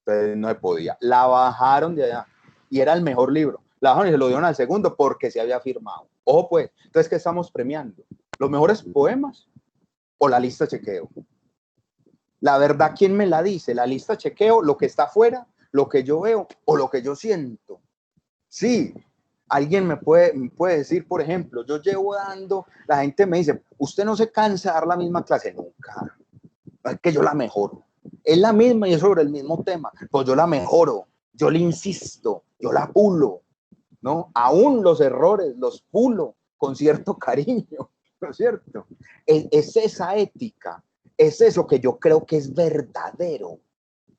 Entonces no se podía. La bajaron de allá y era el mejor libro. La bajaron y se lo dieron al segundo porque se había firmado. Ojo pues, entonces, ¿qué estamos premiando? ¿Los mejores poemas o la lista chequeo? La verdad, ¿quién me la dice? ¿La lista chequeo, lo que está afuera, lo que yo veo o lo que yo siento? Sí, alguien me puede decir, por ejemplo, yo llevo dando, la gente me dice, usted no se cansa de dar la misma clase nunca. Es que yo la mejoro. Es la misma y es sobre el mismo tema. Pues yo la mejoro, yo le insisto, yo la pulo, ¿no? Aún los errores los pulo con cierto cariño, ¿no es cierto? Es esa ética, es eso que yo creo que es verdadero,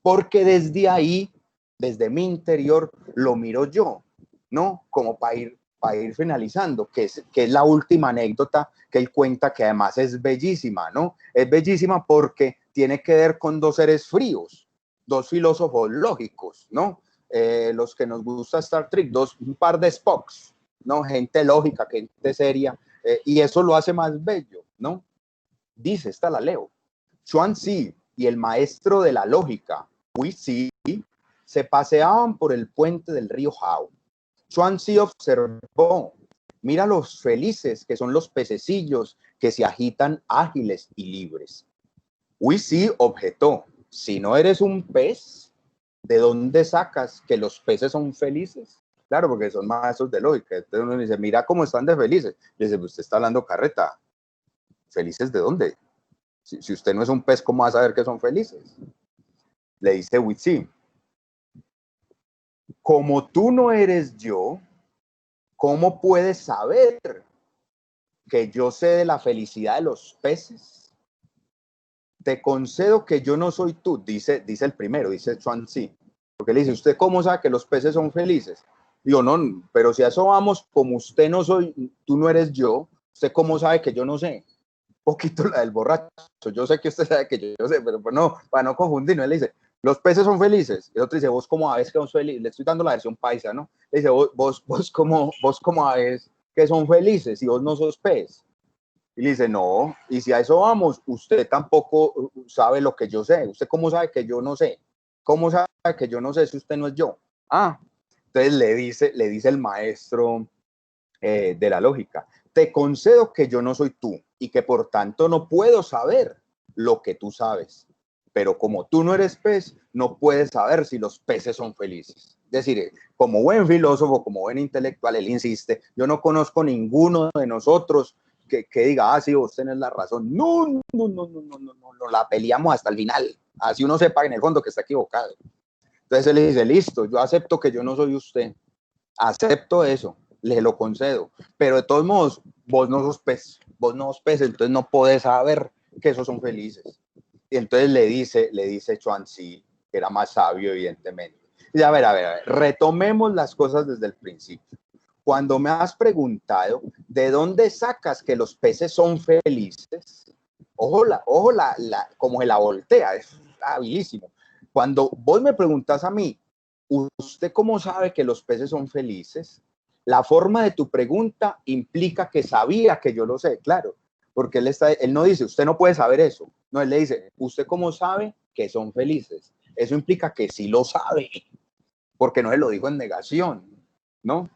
porque desde ahí, desde mi interior, lo miro yo, ¿no? Como para ir para ir finalizando, que es la última anécdota que él cuenta, que además es bellísima, ¿no? Es bellísima porque tiene que ver con dos seres fríos, dos filósofos lógicos, ¿no? Los que nos gusta Star Trek, un par de Spocks, ¿no? Gente lógica, gente seria, y eso lo hace más bello, ¿no? Dice, esta la leo. Chuan-Tzu y el maestro de la lógica, Hui-Tzu, se paseaban por el puente del río Hao. Chuan-Tzu observó, mira los felices que son los pececillos que se agitan ágiles y libres. Hui-Tzu objetó, si no eres un pez, ¿de dónde sacas que los peces son felices? Claro, porque son maestros de lógica. Entonces uno dice, mira cómo están de felices. Le dice, pues usted está hablando carreta. ¿Felices de dónde? Si usted no es un pez, ¿cómo va a saber que son felices? Le dice Hui-Tzu, como tú no eres yo, ¿cómo puedes saber que yo sé de la felicidad de los peces? Te concedo que yo no soy tú, dice el primero, dice Chuan-Tzu. Porque le dice, ¿usted cómo sabe que los peces son felices? Digo, no, pero si a eso vamos, como usted no soy, tú no eres yo, ¿usted cómo sabe que yo no sé? Poquito la del borracho. Yo sé que usted sabe que yo sé, pero pues no, para no confundirnos, él le dice, los peces son felices. Y el otro dice, vos cómo sabes que son felices. Le estoy dando la versión paisa, ¿no? Le dice, vos cómo sabes que son felices si vos no sos pez. Y le dice, no, y si a eso vamos, usted tampoco sabe lo que yo sé. ¿Usted cómo sabe que yo no sé? ¿Cómo sabe que yo no sé si usted no es yo? Ah, entonces le dice el maestro de la lógica, te concedo que yo no soy tú y que por tanto no puedo saber lo que tú sabes. Pero como tú no eres pez, no puedes saber si los peces son felices. Es decir, como buen filósofo, como buen intelectual, él insiste, yo no conozco ninguno de nosotros que diga, ah, sí, vos tenés la razón. No, la peleamos hasta el final. Así uno sepa en el fondo que está equivocado. Entonces él le dice, listo, yo acepto que yo no soy usted. Acepto eso, le lo concedo. Pero de todos modos, vos no sos pez, entonces no podés saber que esos son felices. Y entonces le dice Chuan-Tzu, que era más sabio, evidentemente. Y a ver, retomemos las cosas desde el principio. Cuando me has preguntado de dónde sacas que los peces son felices, ojo como se la voltea, es habilísimo. Cuando vos me preguntas a mí, ¿usted cómo sabe que los peces son felices? La forma de tu pregunta implica que sabía que yo lo sé, claro, porque él no dice, usted no puede saber eso. No, él le dice, ¿usted cómo sabe que son felices? Eso implica que sí lo sabe, porque no se lo dijo en negación, ¿no?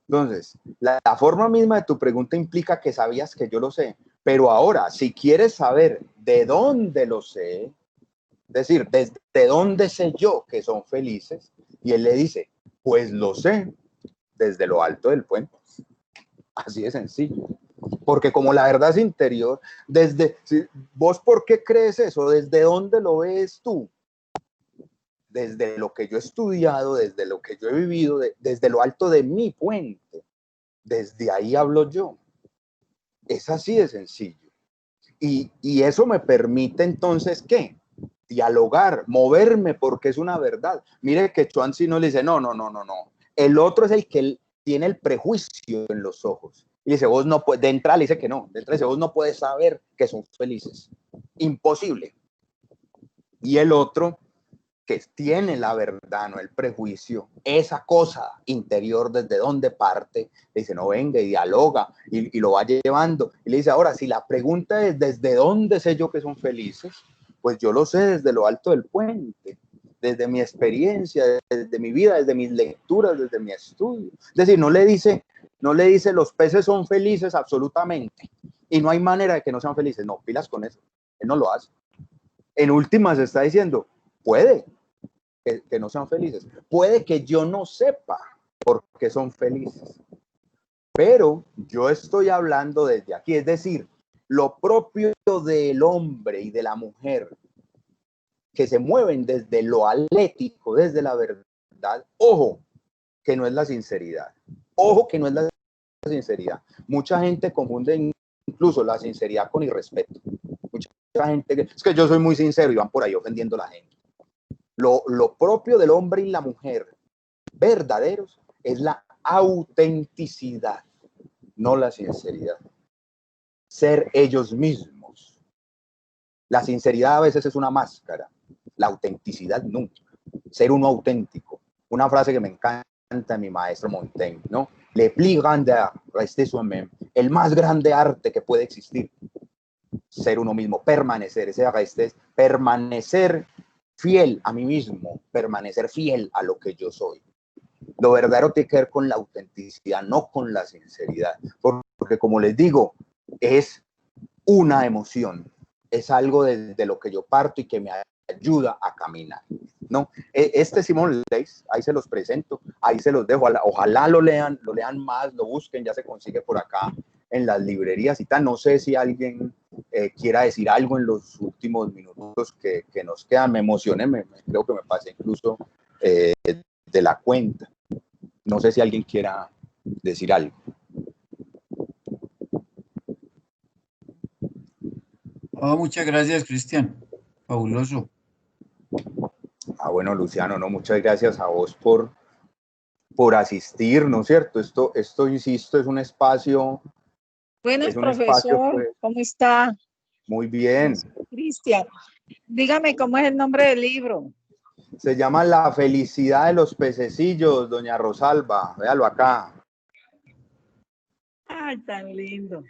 Entonces, la forma misma de tu pregunta implica que sabías que yo lo sé, pero ahora, si quieres saber de dónde lo sé, es decir, desde dónde sé yo que son felices, y él le dice, pues lo sé desde lo alto del puente. Así de sencillo. Porque como la verdad es interior, ¿vos por qué crees eso? ¿Desde dónde lo ves tú? Desde lo que yo he estudiado, desde lo que yo he vivido, desde lo alto de mi puente. Desde ahí hablo yo. Es así de sencillo. Y eso me permite entonces, ¿qué? Dialogar, moverme, porque es una verdad. Mire que Chuan-Tzu no le dice, no. El otro es el que tiene el prejuicio en los ojos. Y dice, vos no puedes, de entrada le dice que no, de entrada dice, vos no puedes saber que son felices. Imposible. Y el otro, que tiene la verdad, no el prejuicio, esa cosa interior desde donde parte, le dice, no, venga y dialoga y lo va llevando. Y le dice, ahora, si la pregunta es, ¿desde dónde sé yo que son felices? Pues yo lo sé desde lo alto del puente, desde mi experiencia, desde mi vida, desde mis lecturas, desde mi estudio. Es decir, no le dice, los peces son felices absolutamente y no hay manera de que no sean felices. No, pilas con eso. Él no lo hace. En últimas está diciendo, puede que no sean felices. Puede que yo no sepa por qué son felices. Pero yo estoy hablando desde aquí, es decir, lo propio del hombre y de la mujer que se mueven desde lo atlético, desde la verdad. Ojo, que no es la sinceridad. Ojo, que no es la sinceridad. Mucha gente confunde incluso la sinceridad con irrespeto. Mucha gente es que yo soy muy sincero y van por ahí ofendiendo a la gente. Lo propio del hombre y la mujer verdaderos es la autenticidad, no la sinceridad. Ser ellos mismos. La sinceridad a veces es una máscara, la autenticidad nunca. Ser uno auténtico. Una frase que me encanta de mi maestro Montaigne, ¿no? Le plus grand art, rester soi-même. El más grande arte que puede existir. Ser uno mismo, permanecer, ese reste es permanecer fiel a mí mismo, permanecer fiel a lo que yo soy. Lo verdadero tiene que ver con la autenticidad, no con la sinceridad, porque como les digo, es una emoción, es algo de lo que yo parto y que me ayuda a caminar, ¿no? Este Simón Leys, ahí se los presento, ahí se los dejo, ojalá lo lean más, lo busquen, ya se consigue por acá en las librerías y tal. No sé si alguien quiera decir algo en los últimos minutos que nos quedan. Me emocioné, creo que me pasé incluso de la cuenta. No sé si alguien quiera decir algo. Oh, muchas gracias, Cristian. Fabuloso. Ah, bueno, Luciano, no, muchas gracias a vos por asistir, ¿no es cierto? Esto, insisto, es un espacio. Buenas, Es un espacio, profesor, pues, ¿cómo está? muy bien. Cristian, dígame cómo es el nombre del libro. Se llama La felicidad de los pececillos, doña Rosalba. Véalo acá. Ay, tan lindo.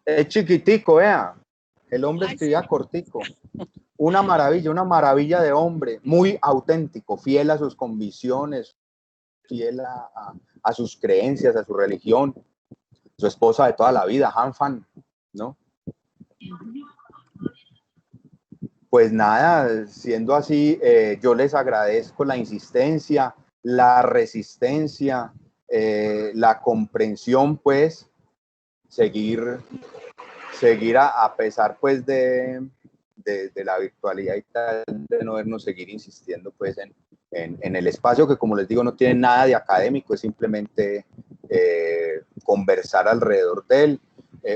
Es chiquitico, vea. El hombre Ay, escribía sí. cortico. Una maravilla de hombre, muy auténtico, fiel a sus convicciones, fiel a sus creencias, a su religión. Su esposa de toda la vida, Han Fan, ¿no? Pues nada, siendo así, yo les agradezco la insistencia, la resistencia, la comprensión, pues, seguir a pesar, pues, de la virtualidad y tal, de no vernos, seguir insistiendo, pues, en el espacio que, como les digo, no tiene nada de académico, es simplemente conversar alrededor de él.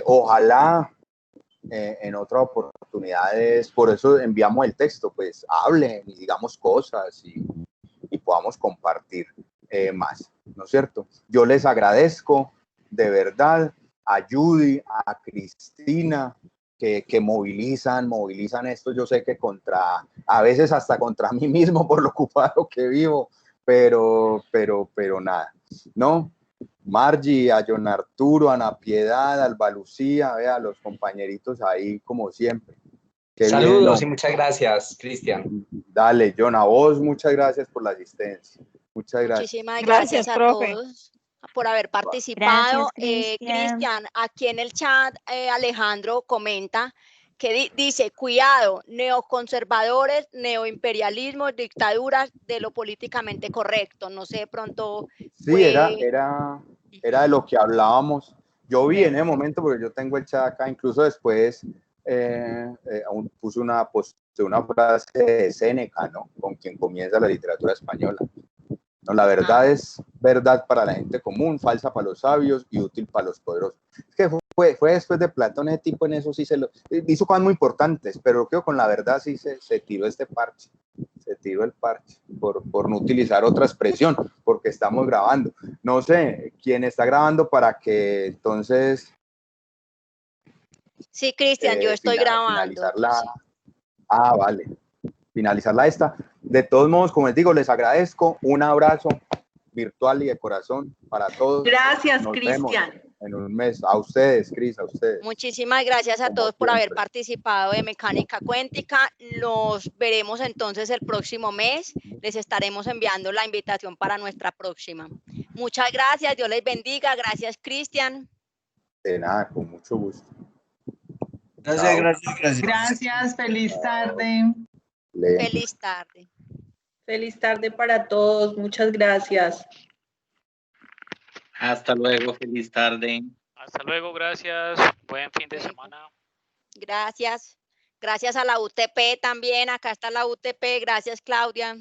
Ojalá en otras oportunidades, por eso enviamos el texto, pues hablen y digamos cosas y podamos compartir más, ¿no es cierto? Yo les agradezco de verdad a Judy, a Cristina, que movilizan esto. Yo sé que a veces hasta contra mí mismo por lo ocupado que vivo, pero nada, ¿no? Margie, a John Arturo, a Ana Piedad, a Alba Lucía, a los compañeritos ahí como siempre. Qué Saludos bien, y muchas gracias, Cristian. Dale, John, a vos muchas gracias por la asistencia. Muchas gracias. Muchísimas Gracias, gracias a profe. todos por haber participado. Gracias, Cristian. Cristian, aquí en el chat Alejandro comenta que dice, cuidado, neoconservadores, neoimperialismos, dictaduras de lo políticamente correcto. No sé, de pronto Sí, fue... era de lo que hablábamos. Yo vi en ese momento, porque yo tengo el chat acá, incluso después puse una frase de Séneca, ¿no? Con quien comienza la literatura española. No, la verdad es verdad para la gente común, falsa para los sabios y útil para los poderosos. Es que fue después de Platón, ese tipo en eso sí hizo cosas muy importantes, pero creo que con la verdad sí se tiró este parche. Se tiró el parche por no utilizar otra expresión, porque estamos grabando. No sé, ¿quién está grabando para que entonces... Sí, Cristian, yo estoy grabando. Finalizarla. Sí. Ah, vale. Finalizarla esta. De todos modos, como les digo, les agradezco. Un abrazo virtual y de corazón para todos. Gracias, Nos Cristian. vemos en un mes. A ustedes, Cris, a ustedes. Muchísimas gracias a Como todos por haber siempre. participado de Mecánica Cuántica. Nos veremos entonces el próximo mes. Les estaremos enviando la invitación para nuestra próxima. Muchas gracias, Dios les bendiga. Gracias, Cristian. De nada, con mucho gusto. Gracias, Chao. gracias. Gracias, feliz tarde. Feliz tarde. Feliz tarde para todos. Muchas gracias. Hasta luego, feliz tarde. Hasta luego, gracias. Buen fin de semana. Gracias. Gracias a la UTP también. Acá está la UTP. Gracias, Claudia.